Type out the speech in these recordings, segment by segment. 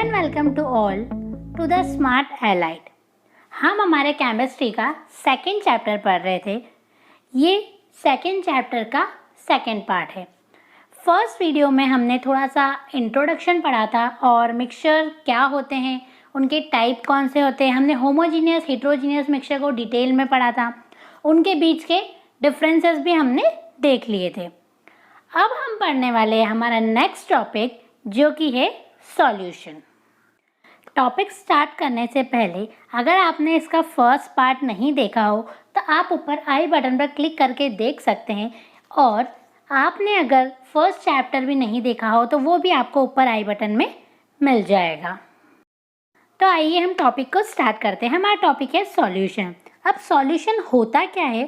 And welcome to all to the smart elite. हम हमारे chemistry का सेकेंड चैप्टर पढ़ रहे थे। ये सेकेंड चैप्टर का सेकेंड पार्ट है। फर्स्ट वीडियो में हमने थोड़ा सा इंट्रोडक्शन पढ़ा था और मिक्सचर क्या होते हैं, उनके टाइप कौन से होते हैं। हमने होमोजीनियस हेट्रोजीनियस मिक्सचर को डिटेल में पढ़ा था, उनके बीच के डिफरेंसेस भी हमने देख लिए थे। अब हम पढ़ने वाले हैं हमारा नेक्स्ट टॉपिक, जो कि है सॉल्यूशन। टॉपिक स्टार्ट करने से पहले अगर आपने इसका फर्स्ट पार्ट नहीं देखा हो तो आप ऊपर आई बटन पर क्लिक करके देख सकते हैं, और आपने अगर फर्स्ट चैप्टर भी नहीं देखा हो तो वो भी आपको ऊपर आई बटन में मिल जाएगा। तो आइए हम टॉपिक को स्टार्ट करते हैं। हमारा टॉपिक है सॉल्यूशन। अब सॉल्यूशन होता क्या है?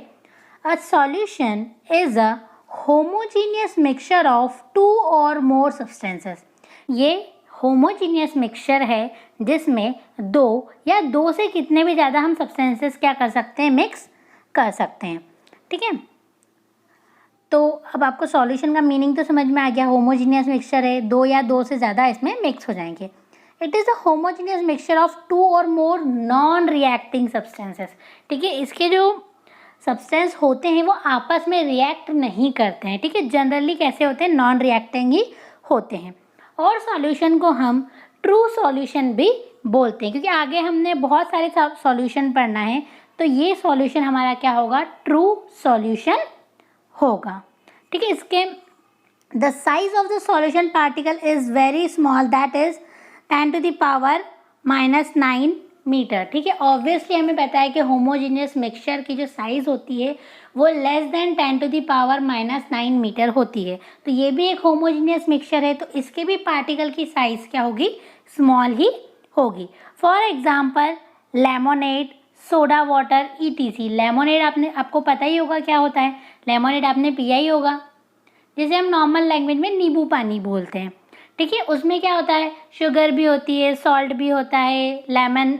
A solution is a homogeneous mixture of two or more substances. ये होमोजीनियस मिक्सचर है जिसमें दो या दो से कितने भी ज़्यादा हम सब्सटेंसेस क्या कर सकते हैं, मिक्स कर सकते हैं। ठीक है, तो अब आपको सॉल्यूशन का मीनिंग तो समझ में आ गया। होमोजीनियस मिक्सचर है, दो या दो से ज़्यादा इसमें मिक्स हो जाएंगे। It is a homogeneous mixture of two or more non reacting substances. ठीक है, इसके जो सब्सटेंस होते हैं वो आपस में रिएक्ट नहीं करते हैं। ठीक है, जनरली कैसे होते हैं, नॉन रिएक्टिंग ही होते हैं। और सॉल्यूशन को हम ट्रू सॉल्यूशन भी बोलते हैं, क्योंकि आगे हमने बहुत सारे सॉल्यूशन पढ़ना है, तो ये सॉल्यूशन हमारा क्या होगा, ट्रू सॉल्यूशन होगा। ठीक है, इसके the size of the solution particle is very small, that is 10⁻⁻⁹ metre. ठीक है, ऑब्वियसली हमें पता है कि होमोजीनियस मिक्सचर की जो साइज़ होती है वो लेस देन 10⁻⁻⁹ मीटर होती है। तो ये भी एक होमोजीनियस मिक्सचर है, तो इसके भी पार्टिकल की साइज़ क्या होगी, स्मॉल ही होगी। For example lemonade, soda water ETC। Lemonade आपको पता ही होगा क्या होता है। लेमोनेड आपने पिया ही होगा, जिसे हम नॉर्मल लैंग्वेज में नींबू पानी बोलते हैं। ठीक है, उसमें क्या होता है, शुगर भी होती है, सॉल्ट भी होता है, लेमन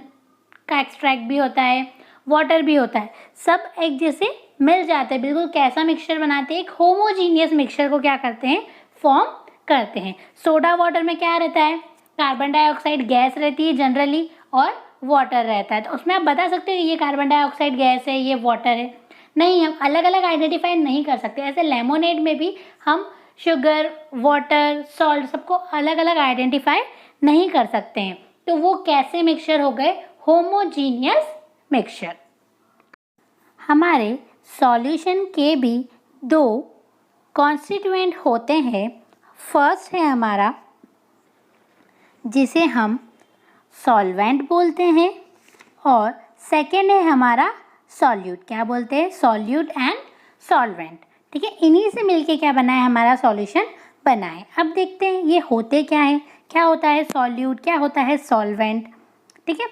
का एक्सट्रैक्ट भी होता है, वाटर भी होता है, सब एक जैसे मिल जाते हैं। बिल्कुल कैसा मिक्सचर बनाते हैं, एक होमोजीनियस मिक्सचर को क्या करते हैं, फॉर्म करते हैं। सोडा वाटर में क्या रहता है, कार्बन डाइऑक्साइड गैस रहती है जनरली, और वाटर रहता है। तो उसमें आप बता सकते हो ये कार्बन डाइऑक्साइड गैस है, ये वाटर है। नहीं, हम अलग अलग आइडेंटिफाई नहीं कर सकते। ऐसे लेमोनेड में भी हम शुगर, वाटर, सॉल्ट सबको अलग अलग आइडेंटिफाई नहीं कर सकते हैं। तो वो कैसे मिक्सचर हो गए, होमोजीनियस मिक्सचर। हमारे सॉल्यूशन के भी दो कॉन्स्टिट्यूएंट होते हैं। फर्स्ट है हमारा, जिसे हम सॉल्वेंट बोलते हैं, और सेकेंड है हमारा सॉल्यूट। क्या बोलते हैं, सॉल्यूट एंड सॉल्वेंट। ठीक है, इन्हीं से मिलके क्या बना है, हमारा सॉल्यूशन बना है। अब देखते हैं ये होते क्या है, क्या होता है सॉल्यूट, क्या होता है सॉल्वेंट। ठीक है,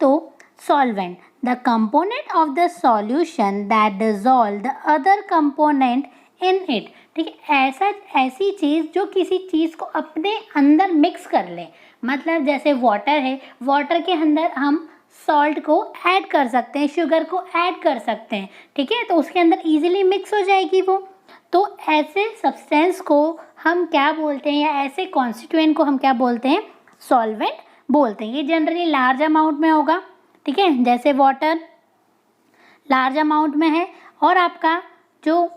तो solvent, the component of the solution that dissolve the other component in it. ठीक है, ऐसी चीज़ जो किसी चीज़ को अपने अंदर मिक्स कर ले। मतलब जैसे वाटर है, वाटर के अंदर हम सॉल्ट को ऐड कर सकते हैं, शुगर को ऐड कर सकते हैं। ठीक है, तो उसके अंदर इजीली मिक्स हो जाएगी वो। तो ऐसे सब्सटेंस को हम क्या बोलते हैं, या ऐसे कॉन्स्टिट्यूएंट को हम क्या बोलते हैं, सॉल्वेंट बोलते हैं। ये जनरली लार्ज अमाउंट में होगा। ठीक है, जैसे वाटर लार्ज अमाउंट में है, और आपका जो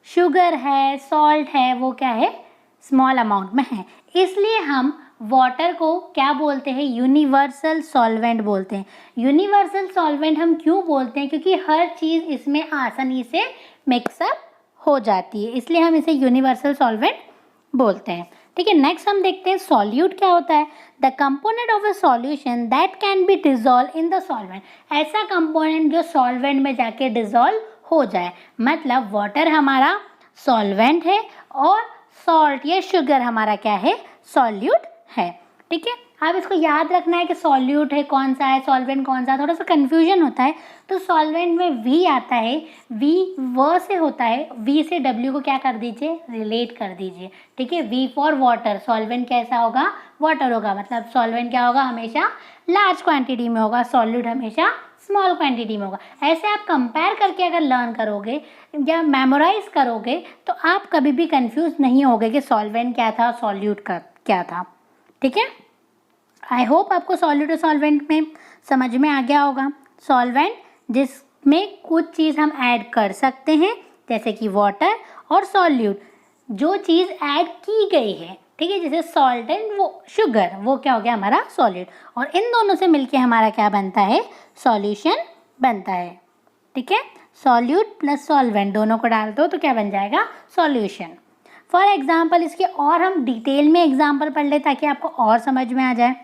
शुगर है, सॉल्ट है, वो क्या है, स्मॉल अमाउंट में है। इसलिए हम वाटर को क्या बोलते हैं, यूनिवर्सल सॉल्वेंट बोलते हैं। यूनिवर्सल सॉल्वेंट हम क्यों बोलते हैं, क्योंकि हर चीज़ इसमें आसानी से मिक्सअप हो जाती है, इसलिए हम इसे यूनिवर्सल सॉल्वेंट बोलते हैं। ठीक है, नेक्स्ट हम देखते हैं सॉल्यूट क्या होता है। The component of a solution that can be dissolve in the solvent. ऐसा कंपोनेंट जो सॉल्वेंट में जाके डिसॉल्व हो जाए। मतलब वाटर हमारा सॉल्वेंट है, और सॉल्ट या शुगर हमारा क्या है, सॉल्यूट है। ठीक है, अब इसको याद रखना है कि सॉल्यूट है कौन सा है, सॉल्वेंट कौन सा है, थोड़ा सा कन्फ्यूजन होता है। तो सॉल्वेंट में वी आता है, वी व से होता है, वी से डब्ल्यू को क्या कर दीजिए, रिलेट कर दीजिए। ठीक है, वी फॉर वाटर, सॉल्वेंट कैसा होगा, वाटर होगा। मतलब सॉल्वेंट क्या होगा, हमेशा लार्ज क्वांटिटी में होगा, सॉल्यूट हमेशा स्मॉल क्वांटिटी में होगा। ऐसे आप कंपेयर करके अगर लर्न करोगे या मेमोराइज करोगे तो आप कभी भी कंफ्यूज नहीं होगे कि सॉल्वेंट क्या था, सॉल्यूट का क्या था। ठीक है, आई होप आपको सॉल्यूट और सॉल्वेंट में समझ में आ गया होगा। सॉल्वेंट जिसमें कुछ चीज़ हम ऐड कर सकते हैं जैसे कि वाटर, और सॉल्यूट जो चीज़ ऐड की गई है, ठीक है, जैसे सॉल्ट एंड वो शुगर, वो क्या हो गया हमारा सॉल्यूट, और इन दोनों से मिलके हमारा क्या बनता है, सॉल्यूशन बनता है। ठीक है, सॉल्यूट प्लस सॉल्वेंट दोनों को डाल दो तो क्या बन जाएगा, सॉल्यूशन। फॉर एग्जाम्पल इसके और हम डिटेल में एग्जाम्पल पढ़ ले ताकि आपको और समझ में आ जाए।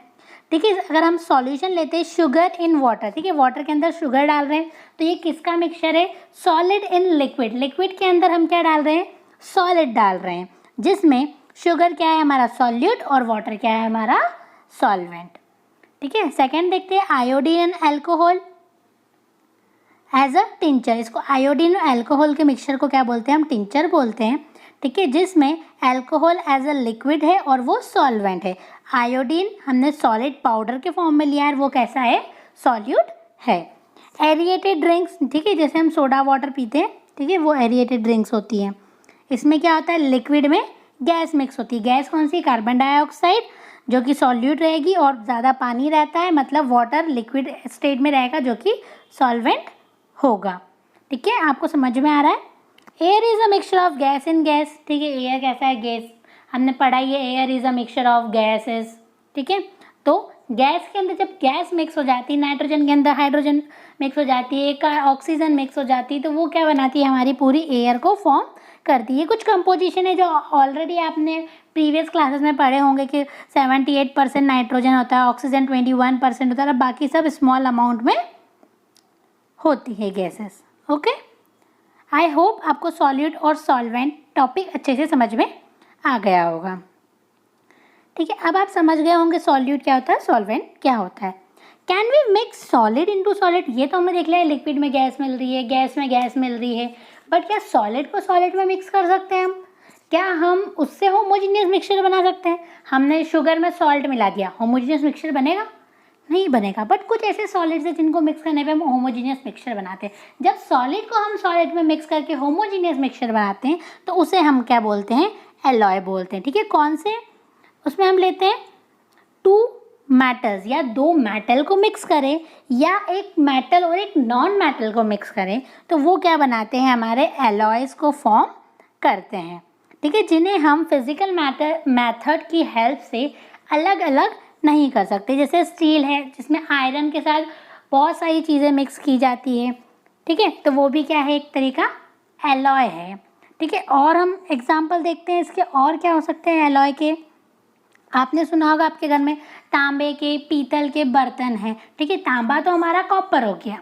ठीक है, अगर हम सॉल्यूशन लेते हैं शुगर इन वाटर, ठीक है, वाटर के अंदर शुगर डाल रहे हैं तो ये किसका मिक्सचर है, सॉलिड इन लिक्विड, लिक्विड के अंदर हम क्या डाल रहे हैं, सॉलिड डाल रहे हैं, जिसमें शुगर क्या है हमारा सॉल्यूट और वाटर क्या है हमारा सॉल्वेंट। ठीक है, सेकेंड देखते हैं iodine and alcohol as a tincture. इसको आयोडीन और अल्कोहल के मिक्सचर को क्या बोलते हैं, हम टिंचर बोलते हैं। ठीक है, जिसमें अल्कोहल एज अ लिक्विड है और वो सॉल्वेंट है। आयोडीन हमने सॉलिड पाउडर के फॉर्म में लिया है, वो कैसा है, सॉल्यूट है। एरिएटेड ड्रिंक्स, ठीक है, जैसे हम सोडा वाटर पीते हैं, ठीक है, वो एरिएटेड ड्रिंक्स होती हैं। इसमें क्या होता है, लिक्विड में गैस मिक्स होती है। गैस कौन सी, कार्बन डाइऑक्साइड, जो कि सॉल्यूट रहेगी, और ज़्यादा पानी रहता है, मतलब वाटर लिक्विड स्टेट में रहेगा जो कि सॉल्वेंट होगा। ठीक है, आपको समझ में आ रहा है। Air is a mixture of gas in gas, ठीक है, एयर कैसा है, गैस, हमने पढ़ा ही है, air is a mixture of gases. ठीक है, तो गैस के अंदर जब गैस मिक्स हो जाती है, नाइट्रोजन के अंदर हाइड्रोजन मिक्स हो जाती है, एक ऑक्सीजन मिक्स हो जाती है, तो वो क्या बनाती है, हमारी पूरी एयर को फॉर्म करती है। कुछ कंपोजिशन है जो ऑलरेडी आपने प्रीवियस क्लासेस में पढ़े होंगे कि 78% नाइट्रोजन होता है, ऑक्सीजन 21% होता है, और बाकी सब स्मॉल अमाउंट में होती है गैसेस। ओके, आई होप आपको सॉल्यूट और सॉल्वेंट टॉपिक अच्छे से समझ में आ गया होगा। ठीक है, अब आप समझ गए होंगे सॉल्यूट क्या होता है, सॉल्वेंट क्या होता है। Can we mix solid into solid, ये तो हमने देख लिया है, लिक्विड में गैस मिल रही है, गैस में गैस मिल रही है, बट क्या सॉलिड को सॉलिड में मिक्स कर सकते हैं हम, क्या हम उससे होमोजीनियस मिक्सचर बना सकते हैं। हमने शुगर में सॉल्ट मिला दिया, होमोजीनियस मिक्सचर बनेगा, नहीं बनेगा। बट कुछ ऐसे सॉलिड्स हैं जिनको मिक्स करने पे हम होमोजीनियस मिक्सचर बनाते हैं। जब सॉलिड को हम सॉलिड में मिक्स करके होमोजीनियस मिक्सचर बनाते हैं तो उसे हम क्या बोलते हैं, एलॉय बोलते हैं। ठीक है, कौन से, उसमें हम लेते हैं टू मेटल्स, या दो मेटल को मिक्स करें या एक मेटल और एक नॉन मेटल को मिक्स करें तो वो क्या बनाते हैं, हमारे एलॉयज़ को फॉर्म करते हैं। ठीक है, जिन्हें हम फिजिकल मेथड की हेल्प से अलग अलग नहीं कर सकते। जैसे स्टील है जिसमें आयरन के साथ बहुत सारी चीज़ें मिक्स की जाती है, ठीक है, तो वो भी क्या है, एक तरीका एलॉय है। ठीक है, और हम एग्जांपल देखते हैं इसके, और क्या हो सकते हैं एलॉय के। आपने सुना होगा आपके घर में तांबे के, पीतल के बर्तन हैं, ठीक है, तांबा तो हमारा कॉपर हो गया,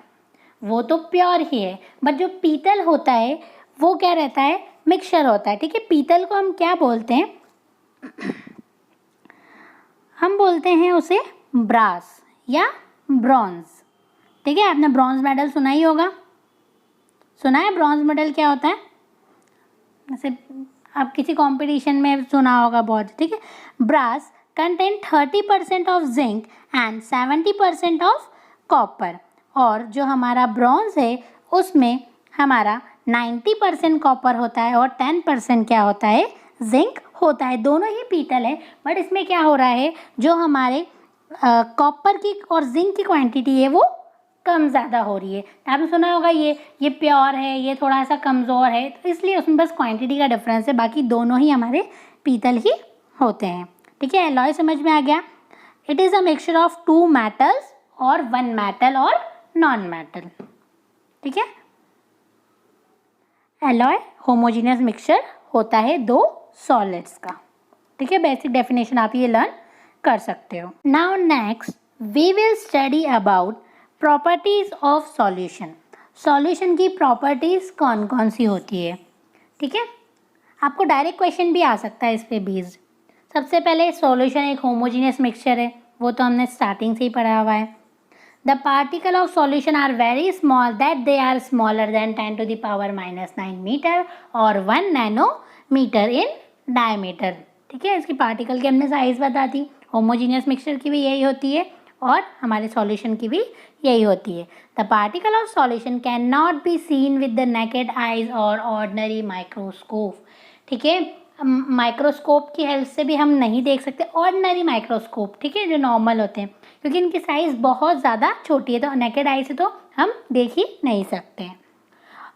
वो तो प्योर ही है, बट जो पीतल होता है वो क्या रहता है, मिक्सचर होता है। ठीक है, पीतल को हम क्या बोलते हैं, हम बोलते हैं उसे ब्रास या ब्रॉन्ज। ठीक है, आपने ब्रॉन्ज मेडल सुना ही होगा, सुना है ब्रॉन्ज मेडल क्या होता है, जैसे आप किसी कंपटीशन में सुना होगा बहुत। ठीक है, brass contain 30% of zinc and 70% of copper, और जो हमारा ब्रॉन्ज है उसमें हमारा 90% कॉपर होता है और 10% क्या होता है, जिंक होता है। दोनों ही पीतल है, बट इसमें क्या हो रहा है, जो हमारे कॉपर की और जिंक की क्वांटिटी है वो कम ज़्यादा हो रही है। तो आपने सुना होगा ये प्योर है, ये थोड़ा सा कमज़ोर है, तो इसलिए उसमें बस क्वांटिटी का डिफरेंस है, बाकी दोनों ही हमारे पीतल ही होते हैं। ठीक है, एलॉय समझ में आ गया। It is a mixture of two metals or one metal or non metal. ठीक है, एलॉय होमोजीनियस मिक्सचर होता है दो सॉलिड्स का। ठीक है, बेसिक डेफिनेशन आप ये लर्न कर सकते हो। Now next we will study about properties of solution. Solution की प्रॉपर्टीज़ कौन कौन सी होती है। ठीक है, आपको डायरेक्ट क्वेश्चन भी आ सकता है इस पे बेस्ड। सबसे पहले सॉल्यूशन एक होमोजीनियस मिक्सचर है, वो तो हमने स्टार्टिंग से ही पढ़ा हुआ है। The particle of solution are very small that they are smaller than 10⁻⁹ metre or 1 nanometre in diameter. ठीक है, इसकी पार्टिकल की हमने साइज बता दी। होमोजीनियस मिक्सचर की भी यही होती है और हमारे सॉल्यूशन की भी यही होती है। The particle of solution can not be seen with the naked eyes और ऑर्डिनरी माइक्रोस्कोप। ठीक है, माइक्रोस्कोप की हेल्प से भी हम नहीं देख सकते, ऑर्डिनरी माइक्रोस्कोप, ठीक है, जो नॉर्मल होते हैं, क्योंकि इनकी साइज़ बहुत ज़्यादा छोटी है, तो नेकेड आई से तो हम देख ही नहीं सकते हैं।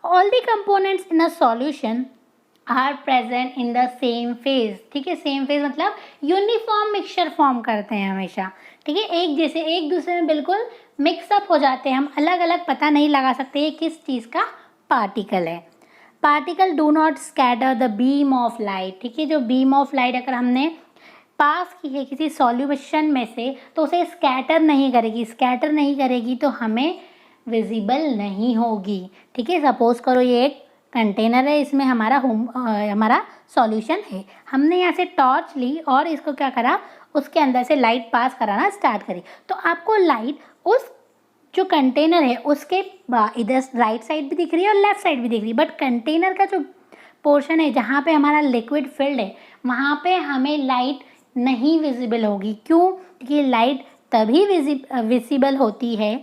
All the components in a solution are present in the same phase, ठीक है, सेम फेज मतलब यूनिफॉर्म मिक्सचर फॉर्म करते हैं हमेशा, ठीक है, एक जैसे एक दूसरे में बिल्कुल मिक्सअप हो जाते हैं, हम अलग अलग पता नहीं लगा सकते ये किस चीज़ का पार्टिकल है। Particle do not scatter the beam of light, ठीक है, जो बीम ऑफ लाइट अगर हमने पास की है किसी सॉल्यूशन में से तो उसे स्कैटर नहीं करेगी, स्कैटर नहीं करेगी तो हमें विजिबल नहीं होगी, ठीक है। सपोज करो ये एक कंटेनर है, इसमें हमारा सॉल्यूशन है, हमने यहाँ से टॉर्च ली और इसको क्या करा, उसके अंदर से लाइट पास कराना स्टार्ट करी, तो आपको लाइट उस जो कंटेनर है उसके इधर राइट साइड भी दिख रही है और लेफ्ट साइड भी दिख रही है, बट कंटेनर का जो पोर्शन है जहाँ पे हमारा लिक्विड फिल्ड है वहाँ पे हमें लाइट नहीं विजिबल होगी। क्यों? क्योंकि लाइट तभी विजिबल होती है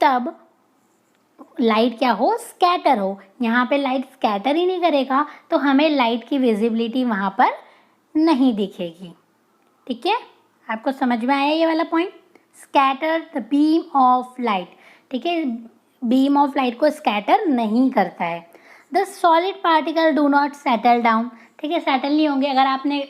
तब लाइट क्या हो, स्कैटर हो। यहाँ पे लाइट स्कैटर ही नहीं करेगा तो हमें लाइट की विजिबिलिटी वहाँ पर नहीं दिखेगी, ठीक है। आपको समझ में आया ये वाला point? Scatter the beam of light, ठीक है, बीम ऑफ लाइट को स्कैटर नहीं करता है। The solid particle do not settle down, ठीक है, सेटल नहीं होंगे। अगर आपने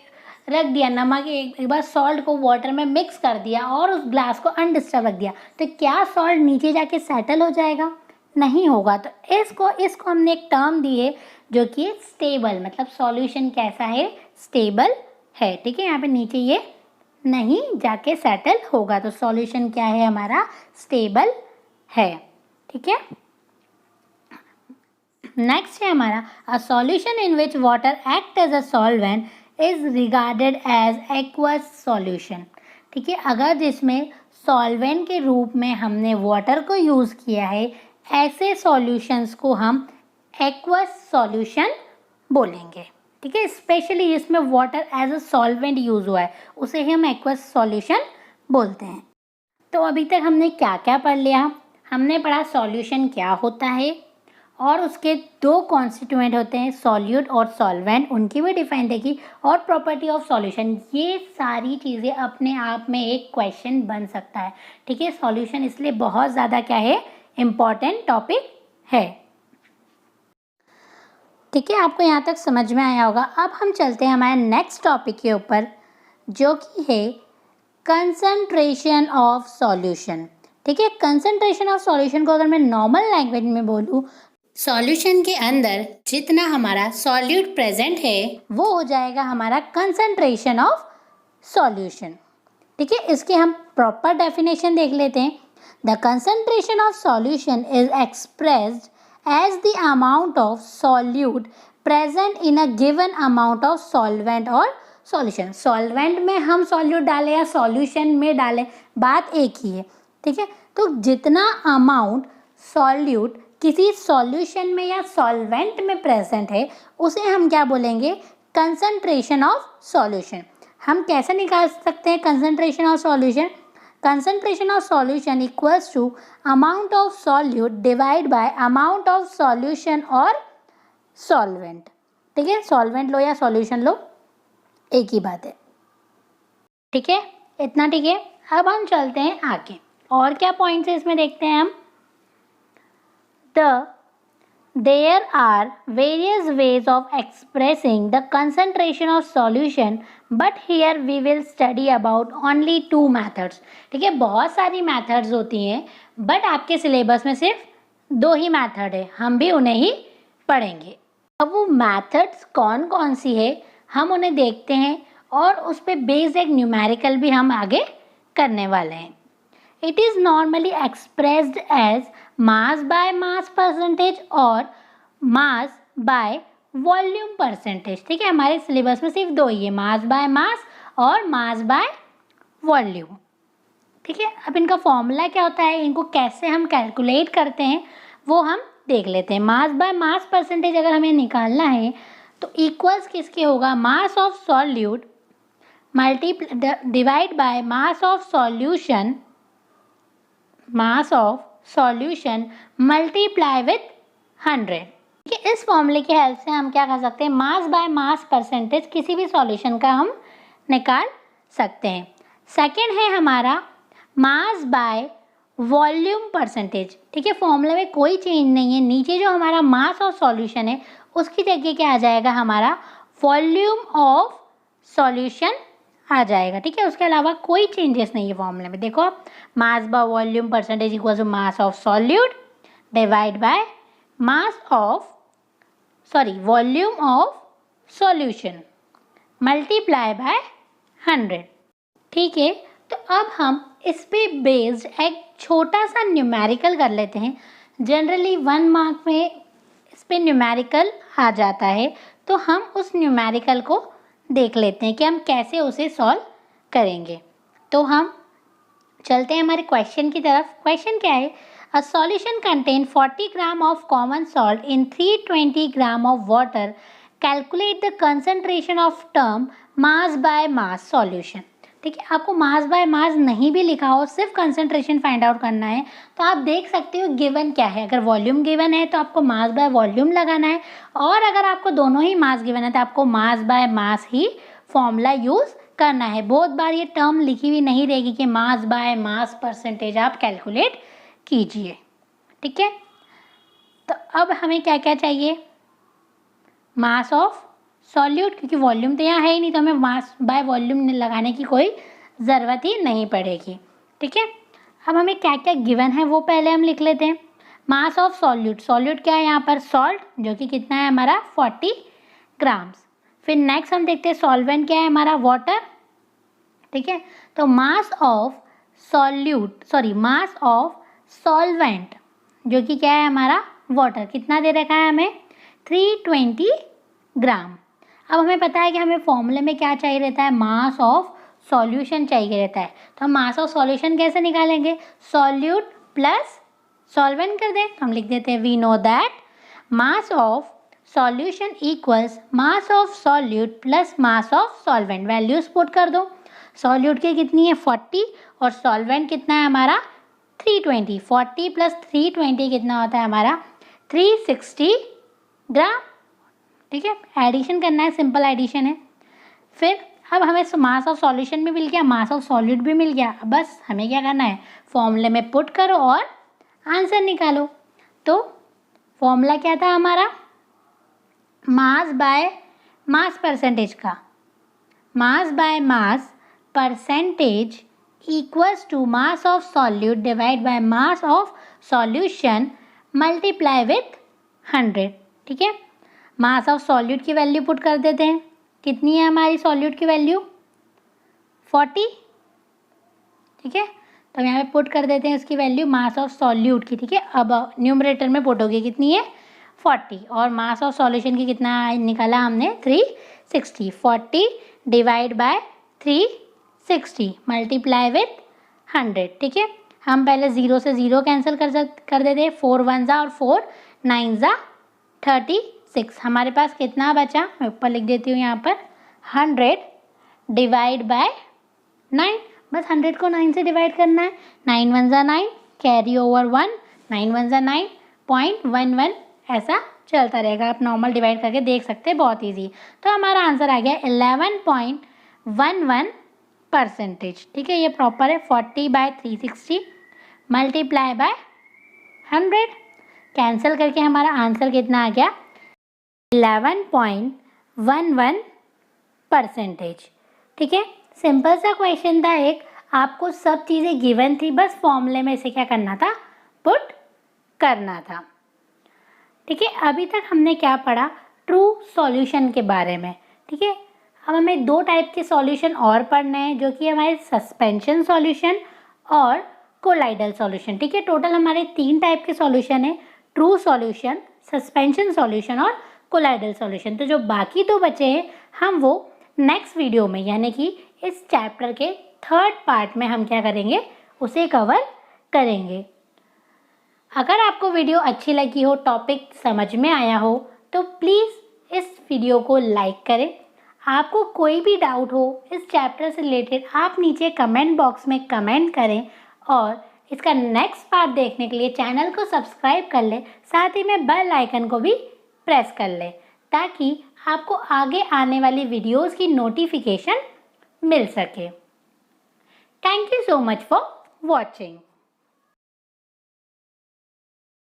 रख दिया नमक, एक बार सॉल्ट को वाटर में मिक्स कर दिया और उस ग्लास को अनडिस्टर्ब रख दिया तो क्या सॉल्ट नीचे जाके सेटल हो जाएगा? नहीं होगा। तो इसको हमने एक टर्म दी है जो कि स्टेबल, मतलब सॉल्यूशन कैसा है, स्टेबल है, ठीक है, यहाँ पे नीचे ये नहीं जाके सेटल होगा, तो सॉल्यूशन क्या है हमारा, स्टेबल है, ठीक है। नेक्स्ट है हमारा a solution in which water act as a solvent is regarded as aqueous solution, ठीक है, अगर जिसमें सॉल्वेंट के रूप में हमने वाटर को यूज़ किया है ऐसे सॉल्यूशंस को हम एक्वस सॉल्यूशन बोलेंगे, ठीक है। स्पेशली जिसमें water as a solvent use हुआ है उसे ही हम एक्वस सॉल्यूशन बोलते हैं। तो अभी तक हमने क्या क्या पढ़ लिया? हमने पढ़ा सॉल्यूशन क्या होता है और उसके दो कॉन्स्टिट्यूएंट होते हैं, सॉल्यूट और सॉल्वेंट, उनकी भी डिफाइन देखी, और प्रॉपर्टी ऑफ सॉल्यूशन। ये सारी चीज़ें अपने आप में एक क्वेश्चन बन सकता है, ठीक है। सॉल्यूशन इसलिए बहुत ज़्यादा क्या है, इम्पॉर्टेंट टॉपिक है, ठीक है। आपको यहाँ तक समझ में आया होगा। अब हम चलते हैं हमारे नेक्स्ट टॉपिक के ऊपर जो कि है कंसंट्रेशन ऑफ सॉल्यूशन, ठीक है। कंसंट्रेशन ऑफ सॉल्यूशन को अगर मैं नॉर्मल लैंग्वेज में बोलूँ, सॉल्यूशन के अंदर जितना हमारा सॉल्यूट प्रेजेंट है वो हो जाएगा हमारा कंसंट्रेशन ऑफ सॉल्यूशन, ठीक है। इसके हम प्रॉपर डेफिनेशन देख लेते हैं। The concentration of solution is expressed as the amount of solute present in a given amount of solvent or solution। Solvent में हम सॉल्यूट डालें या सॉल्यूशन में डालें, बात एक ही है, ठीक है। तो जितना अमाउंट सॉल्यूट किसी सॉल्यूशन में या सॉल्वेंट में प्रेजेंट है उसे हम क्या बोलेंगे, कंसंट्रेशन ऑफ सॉल्यूशन। हम कैसे निकाल सकते हैं concentration of solution? Concentration of solution equals to amount of solute divided by amount of solution or solvent, ठीक है। सॉल्वेंट लो या सॉल्यूशन लो, एक ही बात है, ठीक है, इतना ठीक है। अब हम चलते हैं आगे, और क्या पॉइंट्स है इसमें देखते हैं हम। There are various ways of expressing the concentration of solution, but here we will study about only two methods, ठीक है। बहुत सारी methods होती हैं बट आपके सिलेबस में सिर्फ दो ही मेथड है, हम भी उन्हें ही पढ़ेंगे। अब वो methods कौन कौन सी है हम उन्हें देखते हैं और उस पर बेस्ड एक न्यूमेरिकल भी हम आगे करने वाले हैं। It is normally expressed as mass by mass percentage और mass by volume percentage, ठीक है। हमारे सिलेबस में सिर्फ दो ही है, mass by mass और mass by volume, ठीक है। अब इनका फॉर्मूला क्या होता है, इनको कैसे हम कैलकुलेट करते हैं वो हम देख लेते हैं। मास बाय मास परसेंटेज अगर हमें निकालना है तो इक्वल्स किसके होगा, मास of solute divide by mass of solution, mass of solution multiply with 100, कि इस फॉर्मूले की हेल्प से हम क्या कर सकते हैं, मास बाय मास परसेंटेज किसी भी सॉल्यूशन का हम निकाल सकते हैं। सेकंड है हमारा मास बाय वॉल्यूम परसेंटेज। ठीक है, फॉर्मूले में कोई चेंज नहीं है, नीचे जो हमारा मास ऑफ सॉल्यूशन है उसकी जगह क्या आ जाएगा, हमारा वॉल्यूम ऑफ सॉल्यूशन आ जाएगा। ठीक है, उसके अलावा कोई चेंजेस नहीं है फॉर्मूले में। देखो, mass by volume percentage equal to mass of solute divide by mass of volume of solution multiply by 100। ठीक है, तो अब हम इस पे बेस्ड एक छोटा सा न्यूमेरिकल कर लेते हैं। जनरली 1 मार्क में इस पे न्यूमेरिकल आ जाता है, तो हम उस न्यूमेरिकल को देख लेते हैं कि हम कैसे उसे सॉल्व करेंगे। तो हम चलते हैं हमारे क्वेश्चन की तरफ। क्वेश्चन क्या है, a solution contain 40 gram of common salt in 320 gram of water, calculate the concentration of term mass by mass solution. ठीक है, आपको मास बाय मास नहीं भी लिखा हो, सिर्फ कंसंट्रेशन फाइंड आउट करना है, तो आप देख सकते हो गिवन क्या है। अगर वॉल्यूम गिवन है तो आपको मास बाय वॉल्यूम लगाना है, और अगर आपको दोनों ही मास गिवन है तो आपको मास by mass he formula use करना है। बहुत बार ये टर्म लिखी हुई नहीं रहेगी कि मास बाय मास परसेंटेज आप कैलकुलेट कीजिए। ठीक है, तो अब हमें क्या क्या चाहिए, मास ऑफ सॉल्यूट, क्योंकि वॉल्यूम तो यहाँ है ही नहीं तो हमें मास बाय वॉल्यूम लगाने की कोई ज़रूरत ही नहीं पड़ेगी। ठीक है, अब हमें क्या क्या गिवन है वो पहले हम लिख लेते हैं। मास ऑफ सॉल्यूट, सॉल्यूट क्या है यहाँ पर, सॉल्ट, जो कि कितना है हमारा 40 ग्राम्स। फिर नेक्स्ट हम देखते हैं सॉल्वेंट क्या है हमारा, वाटर। ठीक है, तो मास ऑफ सॉल्वेंट जो कि क्या है हमारा वाटर, कितना दे रखा है हमें, 320 ग्राम। अब हमें पता है कि हमें फॉर्मूले में क्या चाहिए रहता है, मास ऑफ सॉल्यूशन चाहिए रहता है। तो हम मास ऑफ सॉल्यूशन कैसे निकालेंगे, सॉल्यूट प्लस सॉल्वेंट कर दें, तो हम लिख देते हैं we know that mass of solution equals mass of solute plus mass of solvent. Values put कर दो, सॉल्यूट की कितनी है 40 और सॉल्वेंट कितना है हमारा 320। 40 प्लस 320 कितना होता है हमारा 360 ग्राम। ठीक है, एडिशन करना है, सिंपल एडिशन है। फिर अब हमें मास ऑफ सॉल्यूशन भी मिल गया, मास ऑफ सॉल्यूट भी मिल गया। बस हमें क्या करना है, फॉर्मूले में पुट करो और आंसर निकालो। तो फॉर्मूला क्या था हमारा, मास बाय मास परसेंटेज का, mass by mass percentage equals to mass of solute divide by mass of solution multiply with 100। ठीक है, मास ऑफ सॉल्यूट की वैल्यू पुट कर देते हैं, कितनी है हमारी सॉल्यूट की वैल्यू 40। ठीक है, तो यहाँ पे पुट कर देते हैं उसकी वैल्यू मास ऑफ सॉल्यूट की। ठीक है, अब न्यूमरेटर में पुट होगी, कितनी है 40, और मास ऑफ सॉल्यूशन की कितना निकाला हमने 360। 40 डिवाइड बाय 360 मल्टीप्लाई विथ 100। ठीक है, हम पहले 0 से 0 कैंसिल कर देते हैं, 4 1 ज़ा और 4 9 ज़ा 36। हमारे पास कितना बचा, मैं ऊपर लिख देती हूँ यहाँ पर 100 डिवाइड बाय 9। बस 100 को 9 से डिवाइड करना है, 9 1 ज़ा 9, कैरी ओवर 1, 9 1 ज़ा 9, 0.11 ऐसा चलता रहेगा। आप नॉर्मल डिवाइड करके देख सकते हैं, बहुत ईजी। तो हमारा आंसर आ गया 11.11%। ठीक है, ये प्रॉपर है, 40 बाय 360 मल्टीप्लाई बाय 100, कैंसिल करके हमारा आंसर कितना आ गया 11.11%। ठीक है, सिंपल सा क्वेश्चन था एक, आपको सब चीज़ें गिवन थी, बस फॉर्मूले में इसे क्या करना था, पुट करना था। ठीक है, अभी तक हमने क्या पढ़ा, ट्रू सॉल्यूशन के बारे में। ठीक है, अब हमें 2 टाइप के सॉल्यूशन और पढ़ने हैं, जो कि हमारे सस्पेंशन सॉल्यूशन और कोलाइडल सॉल्यूशन। ठीक है, टोटल हमारे 3 टाइप के सॉल्यूशन है, ट्रू सॉल्यूशन, सस्पेंशन सॉल्यूशन और कोलाइडल सॉल्यूशन। तो जो बाकी 2 बचे हैं हम वो नेक्स्ट वीडियो में, यानी कि इस चैप्टर के 3rd पार्ट में हम क्या करेंगे, उसे कवर करेंगे। अगर आपको वीडियो अच्छी लगी हो, टॉपिक समझ में आया हो, तो प्लीज़ इस वीडियो को लाइक करें। आपको कोई भी डाउट हो इस चैप्टर से रिलेटेड, आप नीचे कमेंट बॉक्स में कमेंट करें, और इसका नेक्स्ट पार्ट देखने के लिए चैनल को सब्सक्राइब कर लें, साथ ही में बेल आइकन को भी प्रेस कर लें ताकि आपको आगे आने वाली वीडियोस की नोटिफिकेशन मिल सके। Thank you so much for watching.